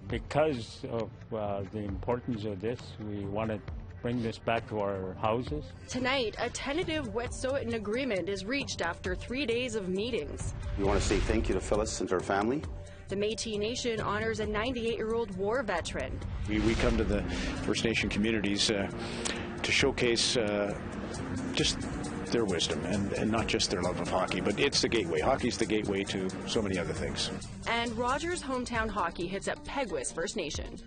Because of the importance of this, we want to bring this back to our houses. Tonight, a tentative Wet'suwet'en agreement is reached after 3 days of meetings. We want to say thank you to Phyllis and her family. The Metis Nation honors a 98-year-old war veteran. We come to the First Nation communities to showcase just their wisdom and not just their love of hockey, but it's the gateway. Hockey's the gateway to so many other things. And Rogers Hometown Hockey hits up Peguis First Nation.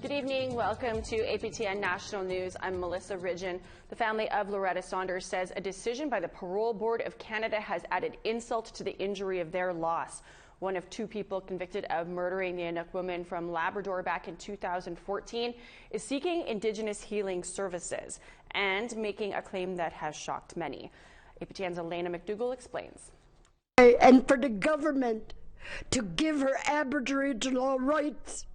Good evening. Welcome to APTN National News. I'm Melissa Ridgen. The family of Loretta Saunders says a decision by the Parole Board of Canada has added insult to the injury of their loss. One of two people convicted of murdering the Inuk woman from Labrador back in 2014 is seeking Indigenous healing services and making a claim that has shocked many. APTN's Elena McDougall explains. And for the government to give her Aboriginal rights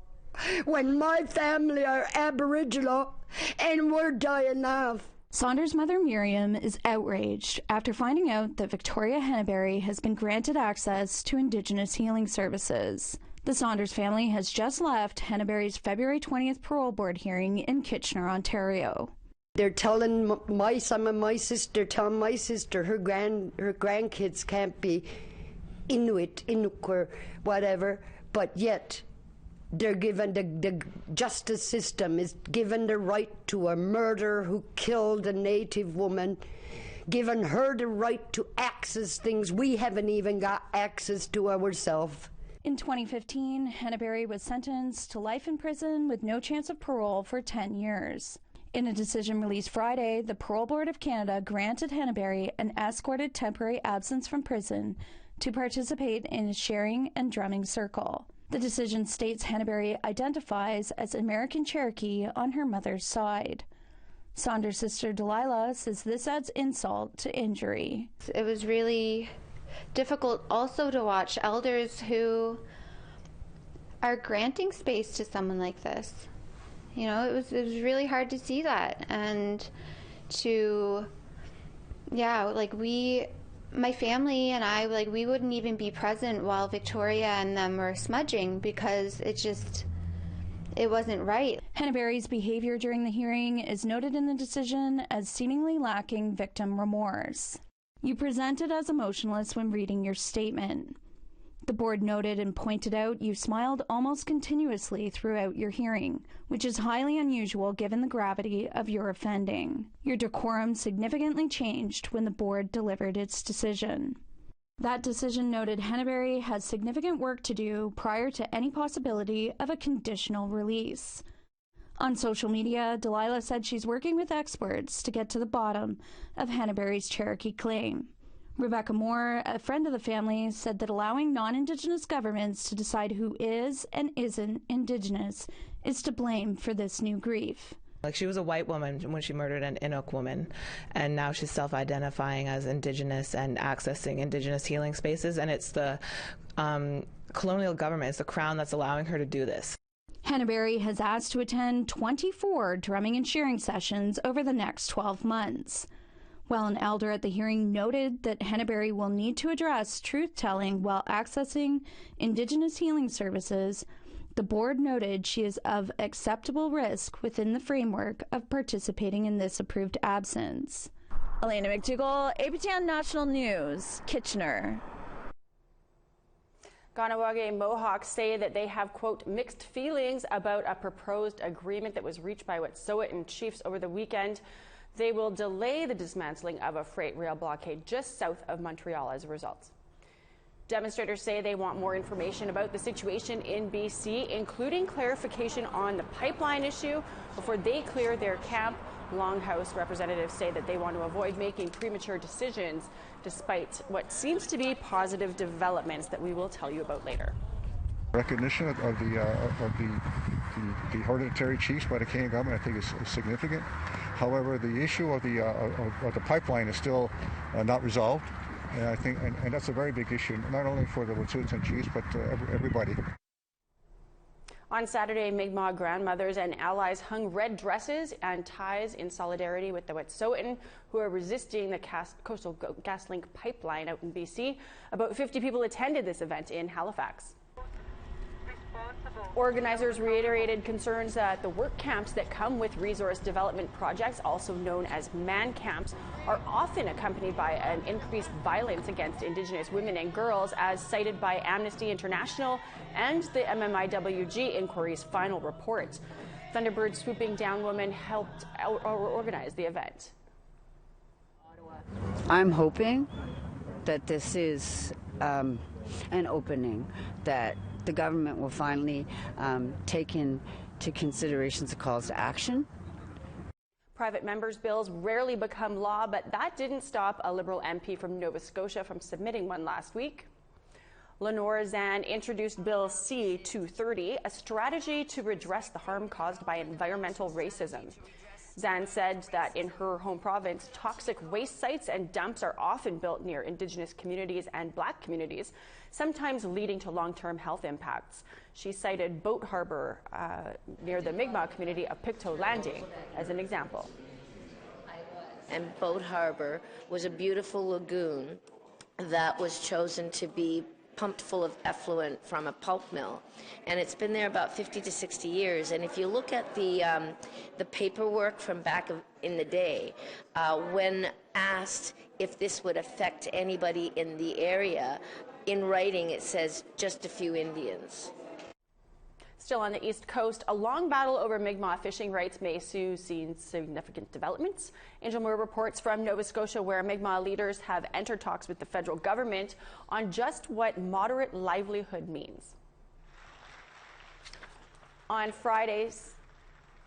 when my family are Aboriginal and we're dying off. Saunders' mother MIRIAM is outraged after finding out that Victoria Henneberry has been granted access to Indigenous healing services. The Saunders family has just left Henneberry's February 20th parole board hearing in Kitchener, Ontario. They're telling her grandkids can't be Inuit, Inuk or whatever, but yet they're given, the justice system is given the right to a murderer who killed a Native woman, given her the right to access things we haven't even got access to ourselves. In 2015, Henneberry was sentenced to life in prison with no chance of parole for 10 years. In a decision released Friday, the Parole Board of Canada granted Henneberry an escorted temporary absence from prison to participate in a sharing and drumming circle. The decision states Henneberry identifies as American Cherokee on her mother's side. Saunders' sister Delilah says this adds insult to injury. It was really difficult also to watch elders who are granting space to someone like this. You know, it was really hard to see that, and to, my family and I, we wouldn't even be present while Victoria and them were smudging because it wasn't right. Henneberry's behavior during the hearing is noted in the decision as seemingly lacking victim remorse. You presented as emotionless when reading your statement. The board noted and pointed out you smiled almost continuously throughout your hearing, which is highly unusual given the gravity of your offending. Your decorum significantly changed when the board delivered its decision. That decision noted Henneberry has significant work to do prior to any possibility of a conditional release. On social media, Delilah said she's working with experts to get to the bottom of Henneberry's Cherokee claim. Rebecca Moore, a friend of the family, said that allowing non-Indigenous governments to decide who is and isn't Indigenous is to blame for this new grief. She was a white woman when she murdered an Inuk woman, and now she's self-identifying as Indigenous and accessing Indigenous healing spaces, and it's the colonial government, it's the Crown that's allowing her to do this. Henneberry has asked to attend 24 drumming and sharing sessions over the next 12 months. While an elder at the hearing noted that Henneberry will need to address truth-telling while accessing Indigenous healing services, the board noted she is of acceptable risk within the framework of participating in this approved absence. Elena McDougall, APTN National News, Kitchener. Kahnawake Mohawks say that they have, quote, mixed feelings about a proposed agreement that was reached by Wet'suwet'en chiefs over the weekend. They will delay the dismantling of a freight rail blockade just south of Montreal as a result. Demonstrators say they want more information about the situation in BC, including clarification on the pipeline issue before they clear their camp. Longhouse representatives say that they want to avoid making premature decisions despite what seems to be positive developments that we will tell you about later. Recognition of the hereditary chiefs by the Canadian government, I think, is significant. However, the issue of the pipeline is still not resolved, and I think, and that's a very big issue, not only for the Wet'suwet'en chiefs, but everybody. On Saturday, Mi'kmaq grandmothers and allies hung red dresses and ties in solidarity with the Wet'suwet'en, who are resisting the Coastal GasLink pipeline out in BC. About 50 people attended this event in Halifax. Organizers reiterated concerns that the work camps that come with resource development projects, also known as man camps, are often accompanied by an increased violence against Indigenous women and girls, as cited by Amnesty International and the MMIWG inquiry's final report. Thunderbird swooping down woman helped organize the event. I'm hoping that this is an opening, that the government will finally take into consideration the calls to action. Private members' bills rarely become law, but that didn't stop a Liberal MP from Nova Scotia from submitting one last week. Lenore Zan introduced Bill C-230, a strategy to redress the harm caused by environmental racism. Zan said that in her home province, toxic waste sites and dumps are often built near Indigenous communities and Black communities, sometimes leading to long-term health impacts. She cited Boat Harbour near the Mi'kmaq community of Pictou Landing as an example. And Boat Harbour was a beautiful lagoon that was chosen to be pumped full of effluent from a pulp mill, and it's been there about 50 to 60 years. And if you look at the paperwork from back in the day, when asked if this would affect anybody in the area, in writing it says just a few Indians. Still on the East Coast, a long battle over Mi'kmaq fishing rights may soon see significant developments. Angel Moore reports from Nova Scotia, where Mi'kmaq leaders have entered talks with the federal government on just what moderate livelihood means. On Friday,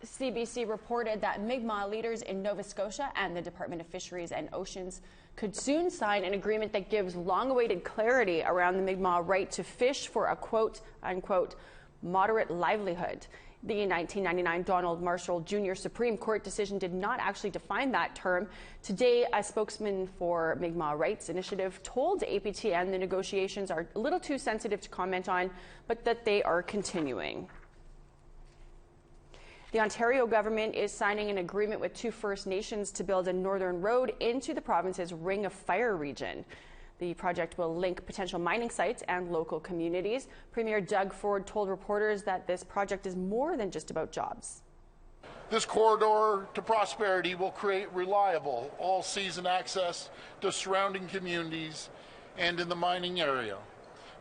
CBC reported that Mi'kmaq leaders in Nova Scotia and the Department of Fisheries and Oceans could soon sign an agreement that gives long-awaited clarity around the Mi'kmaq right to fish for a quote-unquote moderate livelihood. The 1999 Donald Marshall Jr. Supreme Court decision did not actually define that term. Today, a spokesman for Mi'kmaq Rights Initiative told APTN the negotiations are a little too sensitive to comment on, but that they are continuing. The Ontario government is signing an agreement with 2 First Nations to build a northern road into the province's Ring of Fire region. The project will link potential mining sites and local communities. Premier Doug Ford told reporters that this project is more than just about jobs. This corridor to prosperity will create reliable, all-season access to surrounding communities and in the mining area.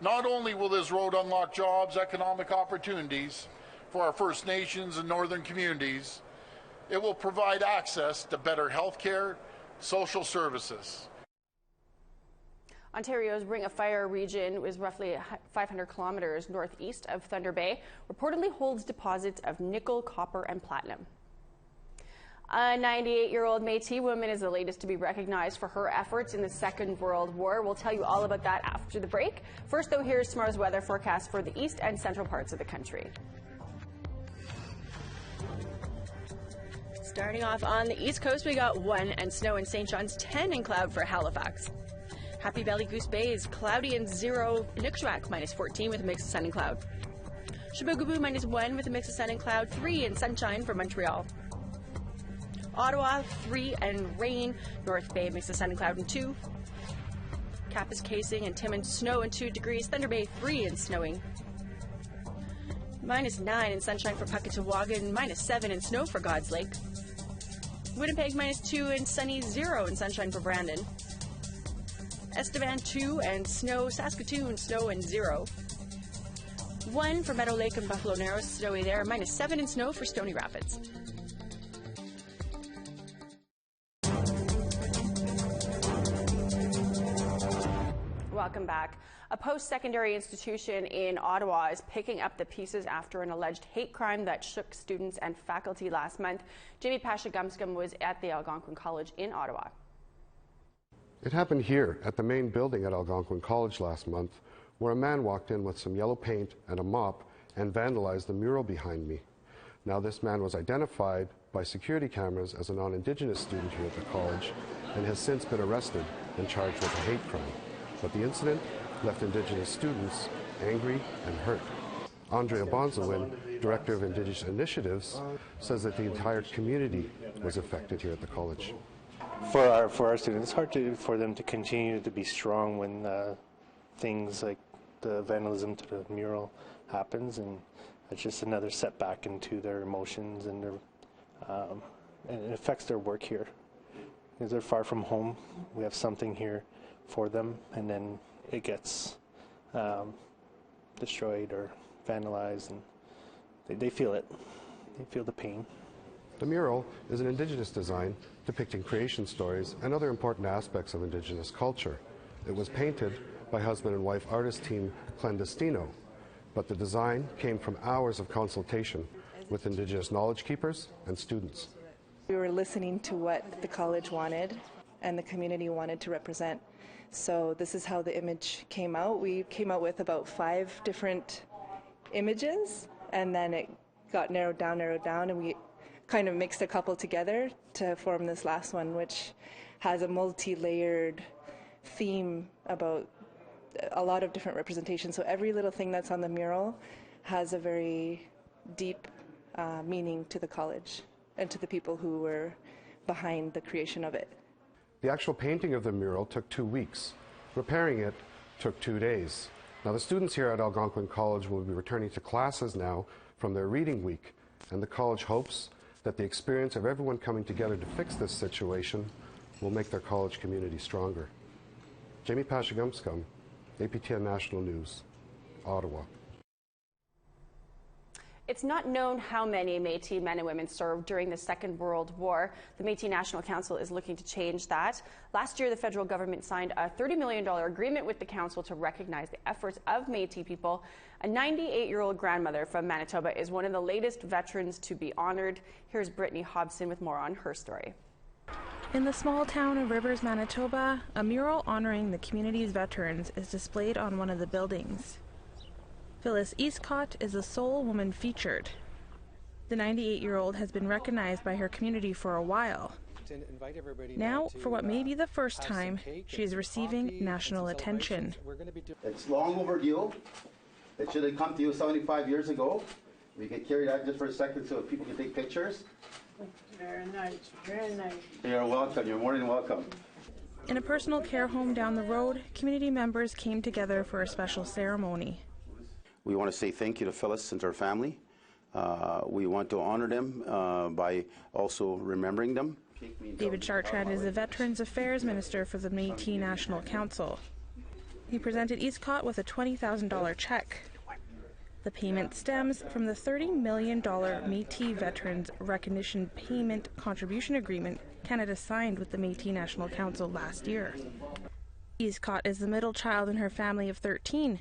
Not only will this road unlock jobs, economic opportunities for our First Nations and northern communities, it will provide access to better health care, social services. Ontario's Ring of Fire region is roughly 500 kilometers northeast of Thunder Bay, reportedly holds deposits of nickel, copper, and platinum. A 98-year-old Métis woman is the latest to be recognized for her efforts in the Second World War. We'll tell you all about that after the break. First, though, here's tomorrow's weather forecast for the east and central parts of the country. Starting off on the east coast, we got 1 and snow in St. John's, 10 and cloud for Halifax. Happy Valley Goose Bay is cloudy and 0. Inukjuak -14 with a mix of sun and cloud. Chibougamau -1 with a mix of sun and cloud. 3 and sunshine for Montreal. Ottawa 3 and rain. North Bay mix of sun and cloud and 2. Kapuskasing and Timmins snow and 2 degrees. Thunder Bay 3 and snowing. -9 and sunshine for Puckatawagan. -7 and snow for God's Lake. Winnipeg -2 and sunny. 0 and sunshine for Brandon. Estevan 2 and snow. Saskatoon snow and 0. 1 for Meadow Lake and Buffalo Narrows, snowy there. -7 and snow for Stony Rapids. Welcome back. A post-secondary institution in Ottawa is picking up the pieces after an alleged hate crime that shook students and faculty last month. Jamie Pasha-Gumscombe was at the Algonquin College in Ottawa. It happened here at the main building at Algonquin College last month, where a man walked in with some yellow paint and a mop and vandalized the mural behind me. Now this man was identified by security cameras as a non-Indigenous student here at the college and has since been arrested and charged with a hate crime. But the incident left Indigenous students angry and hurt. Andrea Bonzawin, Director of Indigenous Initiatives, says that the entire community was affected here at the college. For our students, it's hard for them to continue to be strong when things like the vandalism to the mural happens, and it's just another setback into their emotions and it affects their work here. Because they're far from home, we have something here for them, and then it gets destroyed or vandalized, and they feel it. They feel the pain. The mural is an Indigenous design depicting creation stories and other important aspects of Indigenous culture. It was painted by husband and wife artist team Clandestino, but the design came from hours of consultation with Indigenous knowledge keepers and students. We were listening to what the college wanted and the community wanted to represent. So this is how the image came out. We came out with about 5 different images, and then it got narrowed down, and we kind of mixed a couple together to form this last one, which has a multi-layered theme about a lot of different representations. So every little thing that's on the mural has a very deep meaning to the college and to the people who were behind the creation of it. The actual painting of the mural took 2 weeks. Repairing it took 2 days. Now, the students here at Algonquin College will be returning to classes now from their reading week, and the college hopes that the experience of everyone coming together to fix this situation will make their college community stronger. Jamie Pashagumskum, APTN National News, Ottawa. It's not known how many Métis men and women served during the Second World War. The Métis National Council is looking to change that. Last year, the federal government signed a $30 million agreement with the council to recognize the efforts of Métis people. A 98-year-old grandmother from Manitoba is one of the latest veterans to be honored. Here's Brittany Hobson with more on her story. In the small town of Rivers, Manitoba, a mural honoring the community's veterans is displayed on one of the buildings. Phyllis Eastcott is the sole woman featured. The 98-year-old has been recognized by her community for a while. Now, for what may be the first time, she is receiving national attention. It's long overdue. It should have come to you 75 years ago. We can carry that just for a second so people can take pictures. Very nice, very nice. You're welcome. You're more than welcome. In a personal care home down the road, community members came together for a special ceremony. We want to say thank you to Phyllis and her family. We want to honor them by also remembering them. David CHARTRAND is the Veterans Affairs Minister for the Métis National Council. He presented Eastcott with a $20,000 check. The payment stems from the $30 million Métis Veterans Recognition Payment Contribution Agreement Canada signed with the Métis National Council last year. Eastcott is the middle child in her family of 13.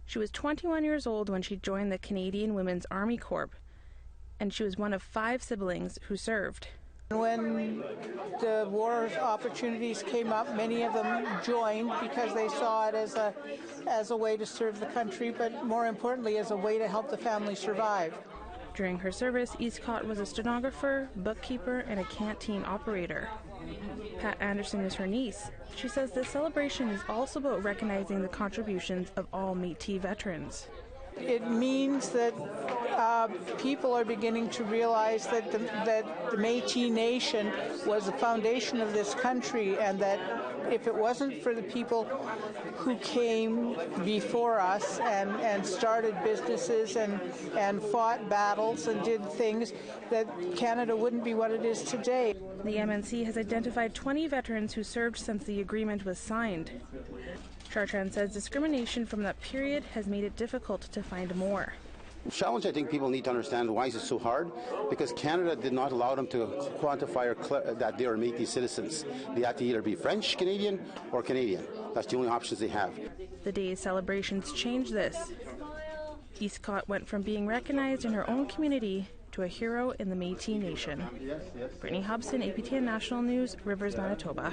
She was 21 years old when she joined the Canadian Women's Army Corps, and she was one of 5 siblings who served. When the war opportunities came up, many of them joined because they saw it as a way to serve the country, but more importantly as a way to help the family survive. During her service, Eastcott was a stenographer, bookkeeper, and a canteen operator. Pat Anderson is her niece. She says this celebration is also about recognizing the contributions of all Métis veterans. It means that people are beginning to realize that the Metis Nation was the foundation of this country, and that if it wasn't for the people who came before us and started businesses and fought battles and did things, that Canada wouldn't be what it is today. The MNC has identified 20 veterans who served since the agreement was signed. CHARTRAND says discrimination from that period has made it difficult to find more. The challenge I think people need to understand why is it so hard, because Canada did not allow them to quantify that they are Métis citizens. They had to either be French Canadian or Canadian. That's the only options they have. The day's celebrations changed this. Eastcott went from being recognized in her own community to a hero in the Métis Nation. Brittany Hobson, APTN National News, Rivers, Manitoba.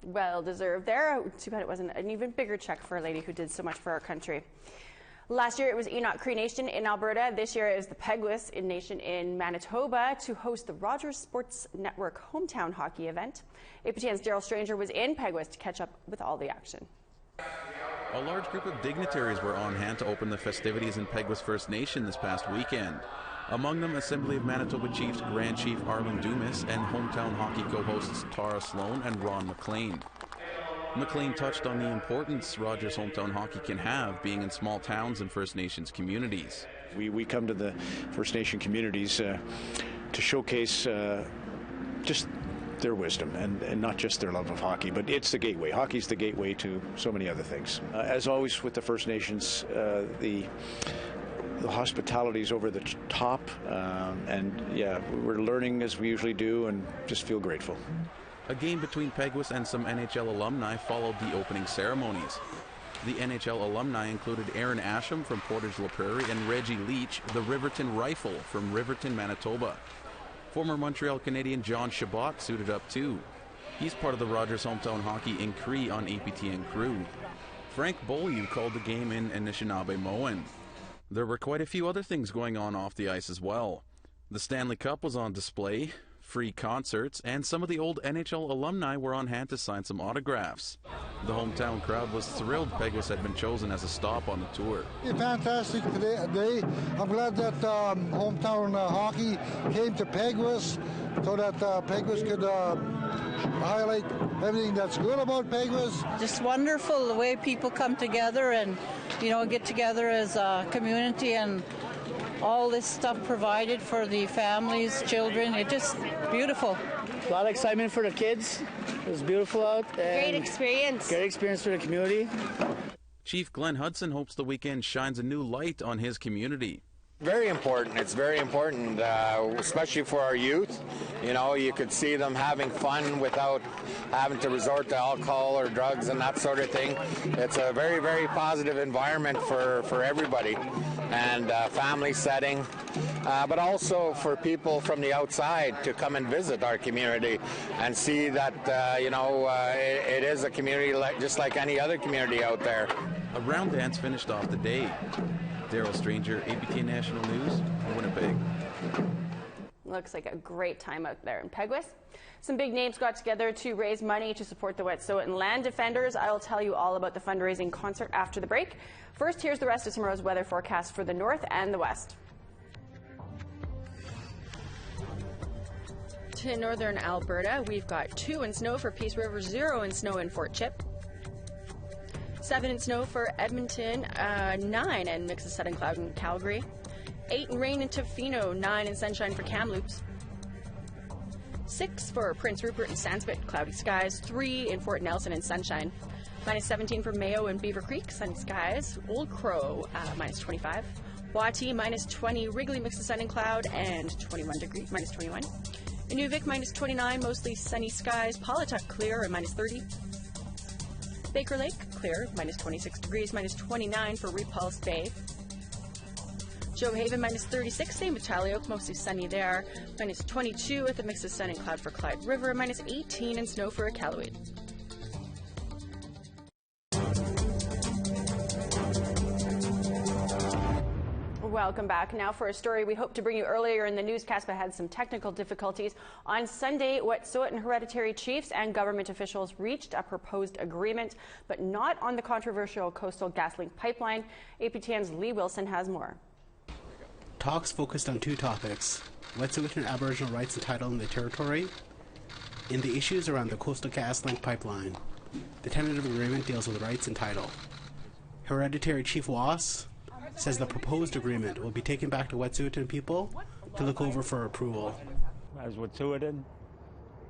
Well deserved there. Too bad it wasn't an even bigger check for a lady who did so much for our country. Last year it was Enoch Cree Nation in Alberta. This year it is the Peguis Nation in Manitoba to host the Rogers Sports Network hometown hockey event. APTN's Daryl Stranger was in Peguis to catch up with all the action. A large group of dignitaries were on hand to open the festivities in Peguis First Nation this past weekend. Among them, Assembly of Manitoba Chiefs Grand Chief Arlen Dumas and hometown hockey co-hosts Tara Sloan and Ron McLean. McLean touched on the importance Rogers hometown hockey can have being in small towns and First Nations communities. We come to the First Nation communities to showcase just their wisdom and not just their love of hockey, but it's the gateway. Hockey's the gateway to so many other things. As always with the First Nations, the hospitality is over the top, and yeah, we're learning as we usually do and just feel grateful. A game between Peguis and some NHL alumni followed the opening ceremonies. The NHL alumni included Aaron Asham from Portage La Prairie and Reggie Leach, the Riverton Rifle from Riverton, Manitoba. Former Montreal Canadian John Chabot suited up too. He's part of the Rogers Hometown Hockey in Cree on APTN crew. Frank Beaulieu called the game in Anishinaabe-Moan. There were quite a few other things going on off the ice as well. The Stanley Cup was on display, free concerts, and some of the old NHL alumni were on hand to sign some autographs. The hometown crowd was thrilled Peguis had been chosen as a stop on the tour. Fantastic day. I'm glad that hometown hockey came to Peguis so that Peguis could highlight everything that's good about Peguis. Just wonderful the way people come together and, you know, get together as a community, and all this stuff provided for the families, children. It's just beautiful. A lot of excitement for the kids. It was beautiful out. Great experience. Great experience for the community. Chief Glenn Hudson hopes the weekend shines a new light on his community. Very important. It's very important, especially for our youth. You know, you could see them having fun without having to resort to alcohol or drugs and that sort of thing. It's a very, very positive environment for everybody, and family setting, but also for people from the outside to come and visit our community and see that, it is a community just like any other community out there. A round dance finished off the day. Daryl Stranger, APTN National News, Winnipeg. Looks like a great time out there in Peguis. Some big names got together to raise money to support the Wet'suwet'en land defenders. I'll tell you all about the fundraising concert after the break. First, here's the rest of tomorrow's weather forecast for the north and the west. To northern Alberta, we've got 2 in snow for Peace River, 0 in snow in Fort Chip. 7 in snow for Edmonton, 9 and mix of sun and cloud in Calgary. 8 in rain in Tofino, 9 in sunshine for Kamloops. 6 for Prince Rupert and Sandspit, cloudy skies. 3 in Fort Nelson and sunshine. Minus 17 for Mayo and Beaver Creek, sunny skies. Old Crow, minus 25. Wauhee, minus 20. Wrigley, mix of sun and cloud, and 21 degrees, minus 21. Inuvik, minus 29, mostly sunny skies. Paulatuck, clear, and minus 30. Baker Lake, clear, minus 26 degrees, minus 29 for Repulse Bay. Joe Haven, minus 36, same with Tallyoak, mostly sunny there. Minus 22 with a mix of sun and cloud for Clyde River, minus 18 and snow for Iqaluit. Welcome back. Now for a story we hoped to bring you earlier in the newscast but had some technical difficulties. On Sunday, Wet'suwet'en hereditary chiefs and government officials reached a proposed agreement, but not on the controversial Coastal GasLink pipeline. APTN's Lee Wilson has more. Talks focused on 2 topics: Wet'suwet'en Aboriginal rights and title in the territory, and the issues around the Coastal GasLink pipeline. The tentative agreement deals with rights and title. Hereditary Chief Wass says the proposed agreement will be taken back to Wet'suwet'en people to look over for approval. As Wet'suwet'en,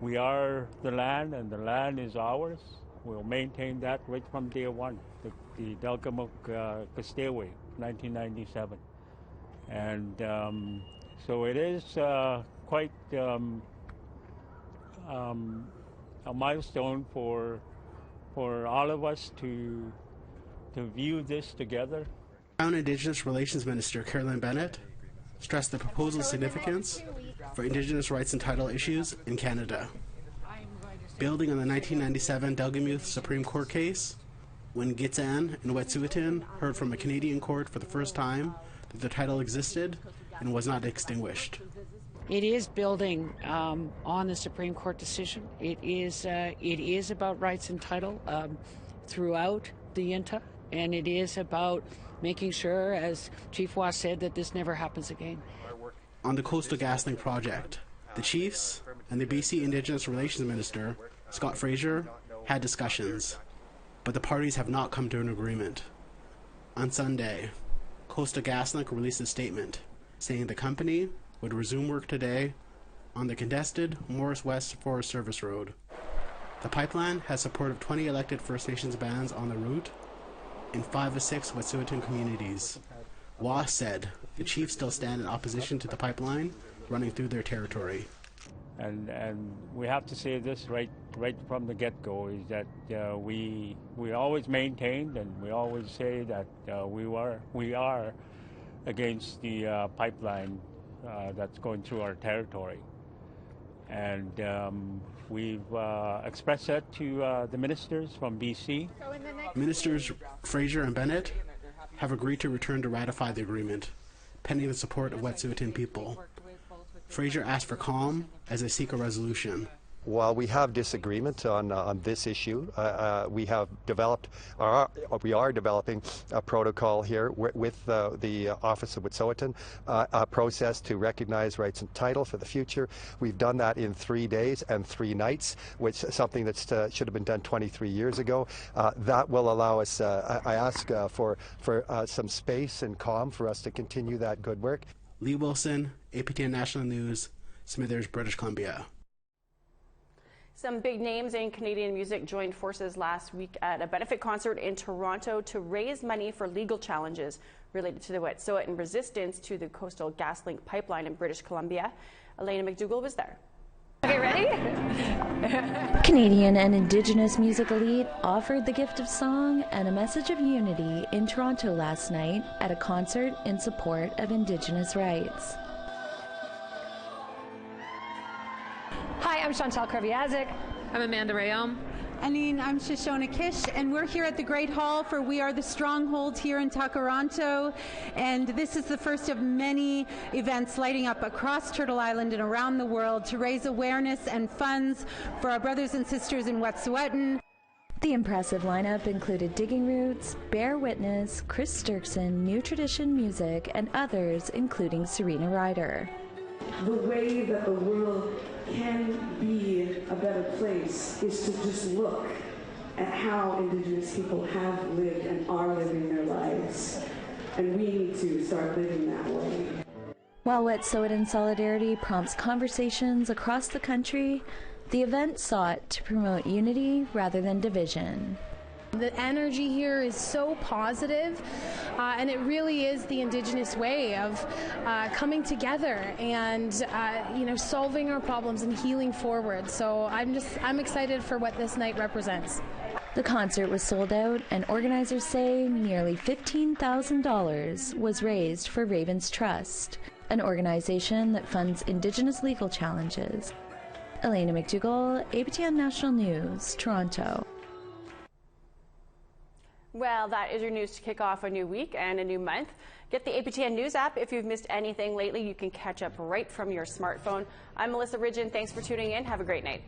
we are the land, and the land is ours. We'll maintain that right from day one, the Delgamuukw Castaway, 1997. And so it is quite a milestone for all of us to view this together. Crown Indigenous Relations Minister Carolyn Bennett stressed the proposal's significance for Indigenous rights and title issues in Canada. Building on the 1997 Delgamuukw Supreme Court case, when Gitxsan and Wet'suwet'en heard from a Canadian court for the first time that the title existed and was not extinguished. It is building on the Supreme Court decision. It is about rights and title throughout the Yinta. And it is about making sure, as Chief Wass said, that this never happens again. On the Coastal GasLink project, the Chiefs and the BC Indigenous Relations Minister, Scott FRASER, had discussions, but the parties have not come to an agreement. On Sunday, Coastal GasLink released a statement saying the company would resume work today on the contested Morris West Forest Service Road. The pipeline has support of 20 elected First Nations bands on the route in 5 of 6 Wet'suwet'en communities. Wass said the Chiefs still stand in opposition to the pipeline running through their territory. And we have to say this right from the get-go, is that we always maintained and we always say that we are against the pipeline that's going through our territory. And we've expressed that to the ministers from BC. Ministers Fraser and Bennett have agreed to return to ratify the agreement, pending the support of Wet'suwet'en people. Fraser asked for calm as they seek a resolution. While we have disagreement on this issue, we are developing a protocol here with the Office of Wet'suwet'en, a process to recognize rights and title for the future. We've done that in 3 days and 3 nights, which is something that should have been done 23 years ago. That will allow us, I ask for some space and calm for us to continue that good work. Lee Wilson, APTN National News, Smithers, British Columbia. Some big names in Canadian music joined forces last week at a benefit concert in Toronto to raise money for legal challenges related to the Wet'suwet'en resistance to the Coastal GasLink pipeline in British Columbia. Elena McDougall was there. Okay, ready? Canadian and Indigenous music elite offered the gift of song and a message of unity in Toronto last night at a concert in support of Indigenous rights. Hi, I'm Chantal Kraviazik. I'm Amanda Rayom. Anine, I'm Shoshona Kish, and we're here at the Great Hall for We Are the Stronghold here in Takaranto, and this is the first of many events lighting up across Turtle Island and around the world to raise awareness and funds for our brothers and sisters in Wet'suwet'en. The impressive lineup included Digging Roots, Bear Witness, Chris Sturkson, New Tradition Music, and others, including Serena Ryder. The way that the world can be a better place is to just look at how Indigenous people have lived and are living their lives. And we need to start living that way. While Wet'suwet'en solidarity prompts conversations across the country, the event sought to promote unity rather than division. The energy here is so positive, and it really is the Indigenous way of coming together and solving our problems and healing forward. So I'm excited for what this night represents. The concert was sold out, and organizers say nearly $15,000 was raised for Ravens Trust, an organization that funds Indigenous legal challenges. Elena McDougall, APTN National News, Toronto. Well, that is your news to kick off a new week and a new month. Get the APTN News app. If you've missed anything lately, you can catch up right from your smartphone. I'm Melissa Ridgen. Thanks for tuning in. Have a great night.